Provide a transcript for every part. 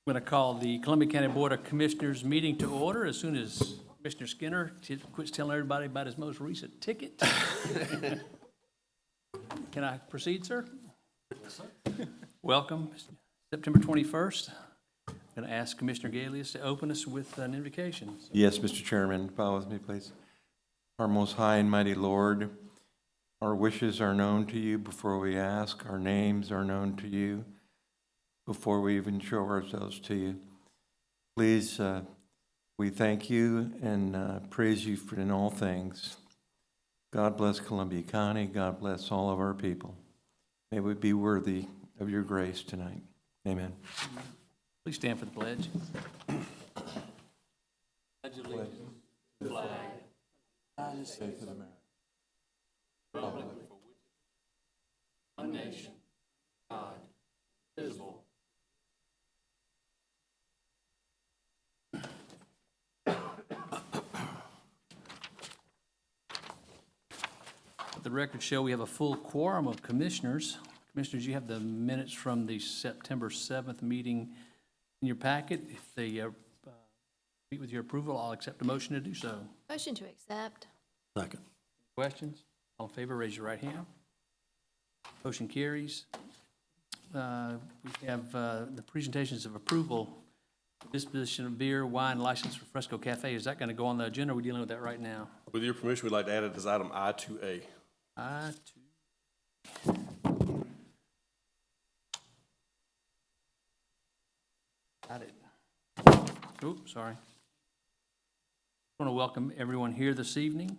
I'm going to call the Columbia County Board of Commissioners meeting to order as soon as Commissioner Skinner quits telling everybody about his most recent ticket. Can I proceed, sir? Yes, sir. Welcome, September 21st. I'm going to ask Commissioner Galius to open us with an invocation. Yes, Mr. Chairman, follow with me, please. Our most high and mighty Lord, our wishes are known to you before we ask. Our names are known to you before we even show ourselves to you. Please, we thank you and praise you for in all things. God bless Columbia County. God bless all of our people. May we be worthy of your grace tonight. Amen. Please stand for the pledge. Pledge allegiance to the flag. United States of America. Republic for which one nation, God, indivisible. Let the record show we have a full quorum of commissioners. Commissioners, you have the minutes from the September 7th meeting in your packet. If they meet with your approval, I'll accept a motion to do so. Motion to accept. Second. Questions? All in favor, raise your right hand. Motion carries. We have the presentations of approval, disposition of beer, wine license for Fresco Cafe. Is that going to go on the agenda? Are we dealing with that right now? With your permission, we'd like to add it as item I-2A. Got it. Oops, sorry. I want to welcome everyone here this evening. And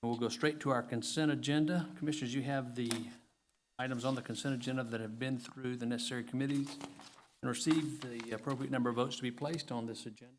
we'll go straight to our consent agenda. Commissioners, you have the items on the consent agenda that have been through the necessary committees and received the appropriate number of votes to be placed on this agenda.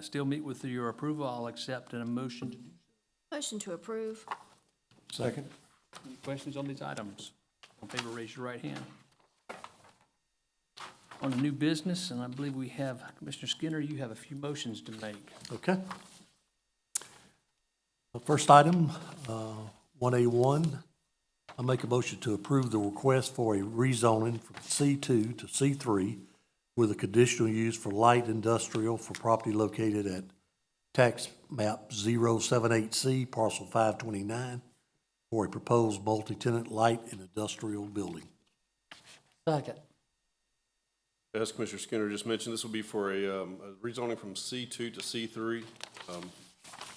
Still meet with your approval. I'll accept a motion to do so. Motion to approve. Second. Any questions on these items? All in favor, raise your right hand. On the new business, and I believe we have, Commissioner Skinner, you have a few motions to make. Okay. The first item, 1A1, I make a motion to approve the request for a rezoning from C2 to C3 with a conditional use for light industrial for property located at tax map 078C, parcel 529, for a proposed multi-tenant light and industrial building. Second. As Commissioner Skinner just mentioned, this will be for a rezoning from C2 to C3.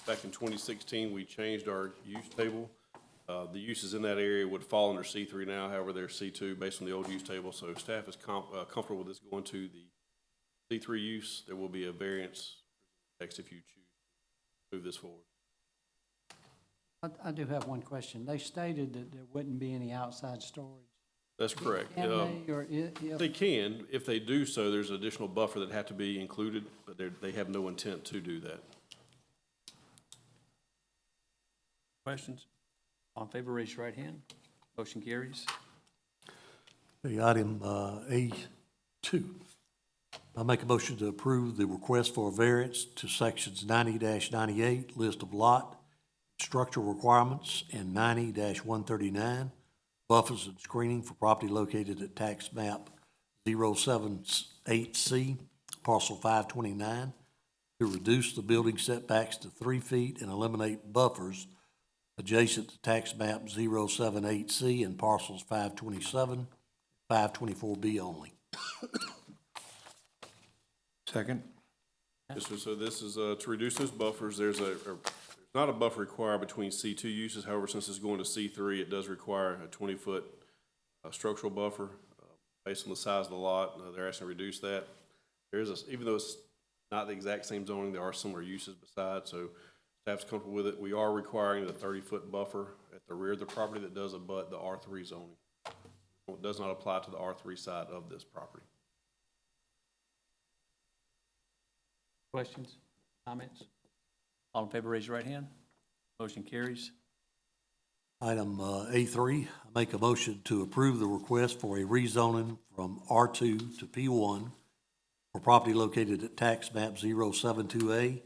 Back in 2016, we changed our use table. The uses in that area would fall under C3 now, however, they're C2 based on the old use table. So staff is comfortable with this going to the C3 use. There will be a variance text if you choose to move this forward. I do have one question. They stated that there wouldn't be any outside storage. That's correct. Can they, or if? They can. If they do so, there's additional buffer that have to be included, but they have no intent to do that. Questions? All in favor, raise your right hand. Motion carries. The item A2, I make a motion to approve the request for a variance to sections 90-98, list of lot, structural requirements, and 90-139, buffers and screening for property located at tax map 078C, parcel 529, to reduce the building setbacks to 3 feet and eliminate buffers adjacent to tax map 078C and parcels 527, 524B only. Second. Yes, sir. So this is to reduce those buffers. There's not a buffer required between C2 uses. However, since it's going to C3, it does require a 20-foot structural buffer based on the size of the lot. They're asking to reduce that. Even though it's not the exact same zoning, there are similar uses besides. So staff's comfortable with it. We are requiring the 30-foot buffer at the rear of the property that does abut the R3 zoning. It does not apply to the R3 side of this property. Questions? Comments? All in favor, raise your right hand. Motion carries. Item A3, I make a motion to approve the request for a rezoning from R2 to P1 for property located at tax map 072A,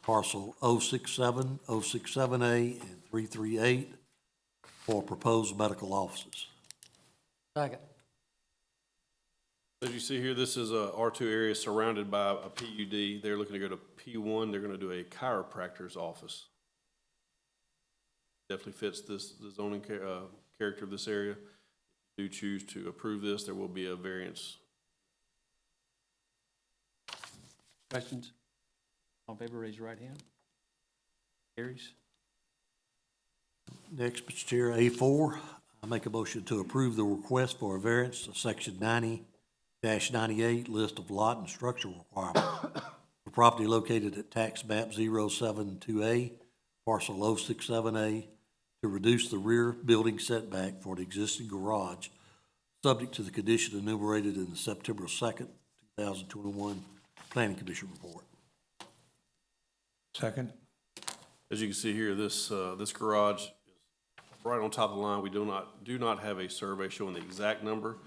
parcel 067, 067A, and 338 for proposed medical offices. Second. As you see here, this is a R2 area surrounded by a PUD. They're looking to go to P1. They're going to do a chiropractor's office. Definitely fits the zoning character of this area. If you do choose to approve this, there will be a variance. Questions? All in favor, raise your right hand. Carries. Next, Mr. Chair, A4, I make a motion to approve the request for a variance to section 90-98, list of lot and structural requirements for property located at tax map 072A, parcel 067A, to reduce the rear building setback for the existing garage, subject to the condition enumerated in the September 2nd, 2021 Planning Commission report. Second? As you can see here, this garage is right on top of the line. We do not have a survey showing the exact number,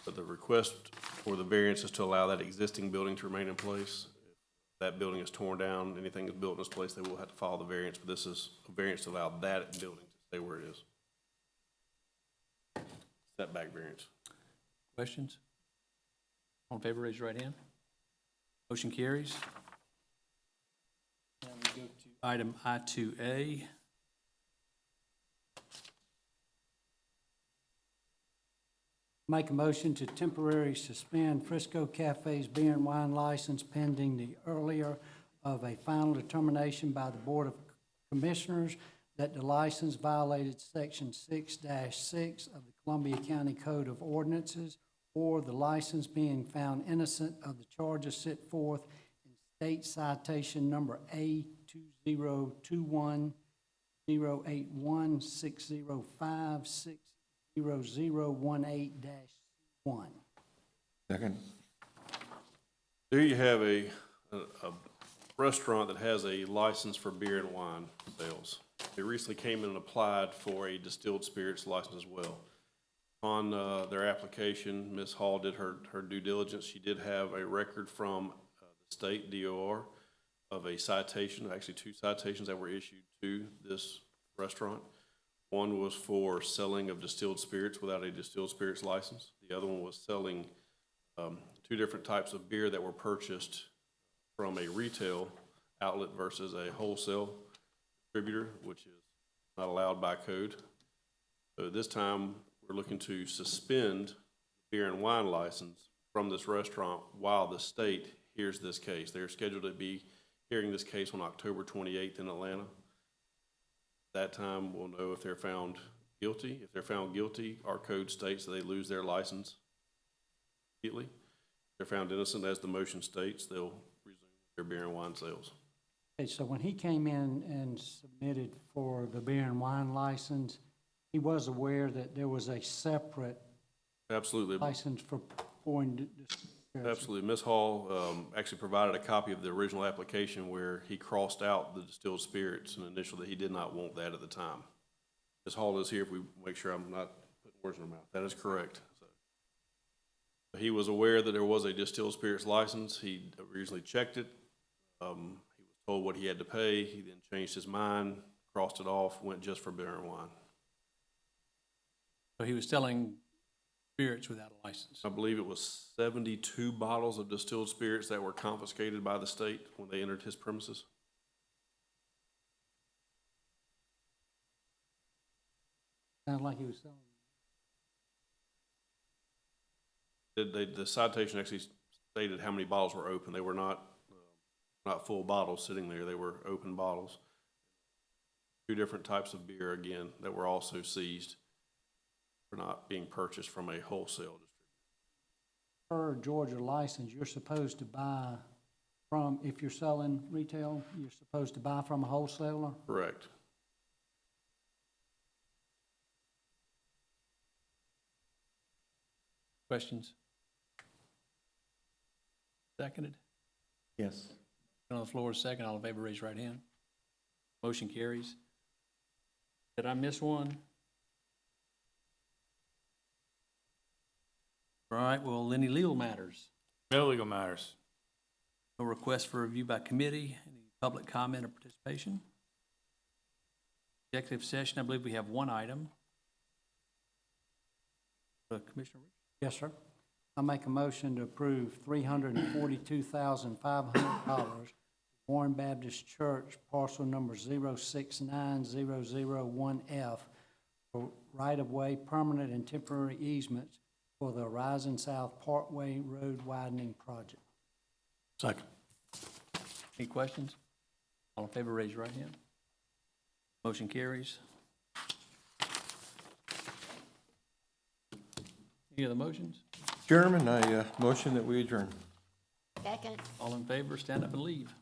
but the request for the variance is to allow that existing building to remain in place. If that building is torn down, anything that's built in this place, they will have to follow the variance, but this is a variance to allow that building to stay where it is. Setback variance. Questions? All in favor, raise your right hand. Motion carries. Now we go to item I2A. Make a motion to temporarily suspend Frisco Cafe's beer and wine license pending the earlier of a final determination by the Board of Commissioners that the license violated Section 6-6 of the Columbia County Code of Ordinances, or the license being found innocent of the charges set forth in State Citation Number A2021-081-605-60018-1. Second? There you have a restaurant that has a license for beer and wine sales. They recently came in and applied for a distilled spirits license as well. On their application, Ms. Hall did her due diligence. She did have a record from the state DOR of a citation, actually 2 citations that were issued to this restaurant. One was for selling of distilled spirits without a distilled spirits license. The other one was selling 2 different types of beer that were purchased from a retail outlet versus a wholesale distributor, which is not allowed by code. So this time, we're looking to suspend the beer and wine license from this restaurant while the state hears this case. They're scheduled to be hearing this case on October 28th in Atlanta. That time, we'll know if they're found guilty. If they're found guilty, our code states that they lose their license immediately. If they're found innocent, as the motion states, they'll resume their beer and wine sales. Okay, so when he came in and submitted for the beer and wine license, he was aware that there was a separate Absolutely. license for pouring Absolutely. Ms. Hall actually provided a copy of the original application where he crossed out the distilled spirits and initially he did not want that at the time. Ms. Hall is here if we make sure I'm not putting words in her mouth. That is correct. So he was aware that there was a distilled spirits license. He originally checked it. He was told what he had to pay. He then changed his mind, crossed it off, went just for beer and wine. So he was selling spirits without a license. I believe it was 72 bottles of distilled spirits that were confiscated by the state when they entered his premises. Sounded like he was selling. The citation actually stated how many bottles were open. They were not full bottles sitting there. They were open bottles. 2 different types of beer, again, that were also seized for not being purchased from a wholesale distributor. Per Georgia license, you're supposed to buy from, if you're selling retail, you're supposed to buy from a wholesaler? Correct. Questions? Seconded? Yes. On the floor, second. All in favor, raise your right hand. Motion carries. Did I miss one? All right, well, any legal matters? No legal matters. No request for review by committee, any public comment or participation? Executive session, I believe we have one item. Commissioner Rich? Yes, sir. I make a motion to approve $342,500 Warren Baptist Church, parcel number 069001F, for right-of-way, permanent and temporary easements for the Horizon South Parkway Road widening project. Second. Any questions? All in favor, raise your right hand. Motion carries. Any other motions? Chairman, I motion that we adjourn. Second. All in favor, stand up and leave.